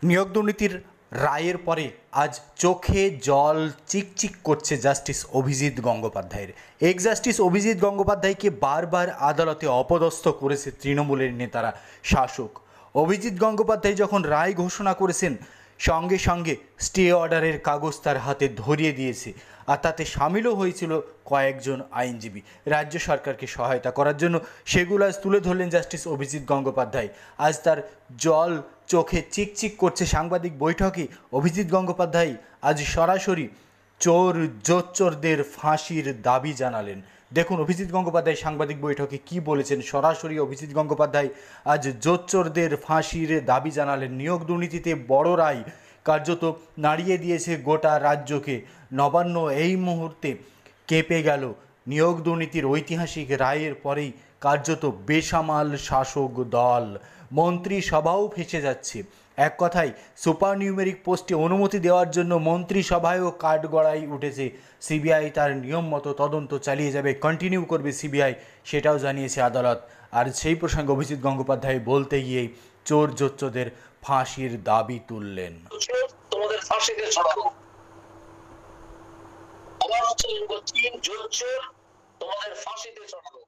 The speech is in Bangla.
নিয়োগ দুর্নীতির রায়ের পরে আজ চোখে জল চিকচিক করছে জাস্টিস অভিজিৎ গঙ্গোপাধ্যায়ের। এক্স জাস্টিস অভিজিৎ গঙ্গোপাধ্যায়কে বারবার আদালতে অপদস্থ করেছে তৃণমূলের নেতারা, শাসক। অভিজিৎ গঙ্গোপাধ্যায় যখন রায় ঘোষণা করেছেন, সঙ্গে সঙ্গে স্টে অর্ডারের কাগজ তার হাতে ধরিয়ে দিয়েছে, আর তাতে সামিলও হয়েছিল কয়েকজন আইনজীবী রাজ্য সরকারকে সহায়তা করার জন্য। সেগুলো আজ তুলে ধরলেন জাস্টিস অভিজিৎ গঙ্গোপাধ্যায়। আজ তার জল চোখে চিকচিক করছে। সাংবাদিক বৈঠকে অভিজিৎ গঙ্গোপাধ্যায় আজ সরাসরি চোর জোচ্চোরদের ফাঁসির দাবি জানালেন। দেখুন অভিজিৎ গঙ্গোপাধ্যায় সাংবাদিক বৈঠকে কি বলেছেন। সরাসরি অভিজিৎ গঙ্গোপাধ্যায় আজ জোচ্চোরদের ফাঁসির দাবি জানালেন। নিয়োগ দুর্নীতিতে বড় রায় কার্যত নাড়িয়ে দিয়েছে গোটা রাজ্যকে। নবান্ন এই মুহূর্তে কেঁপে গেল। নিয়োগ দুর্নীতির ঐতিহাসিক রায়ের পরেই কার্যত বেসামাল শাসক দল, মন্ত্রিসভাও ফেঁসে যাচ্ছে। এক কথায় সুপার নিউমেরিক পোস্টে অনুমতি দেওয়ার জন্য মন্ত্রিসভায়ও কাঠগড়াই উঠেছে। সিবিআই তার নিয়ম মতো তদন্ত চালিয়ে যাবে, কন্টিনিউ করবে সিবিআই, সেটাও জানিয়েছে আদালত। আর সেই প্রসঙ্গে অভিজিৎ গঙ্গোপাধ্যায় বলতে গিয়ে চোর জোচ্চোরদের ফাঁসির দাবি তুললেন। তোমাদের ফাঁসিতে ছড়াবো, আবার হচ্ছে তিন জোচ্চোর তোমাদের ফাঁসিতে ছড়াবো।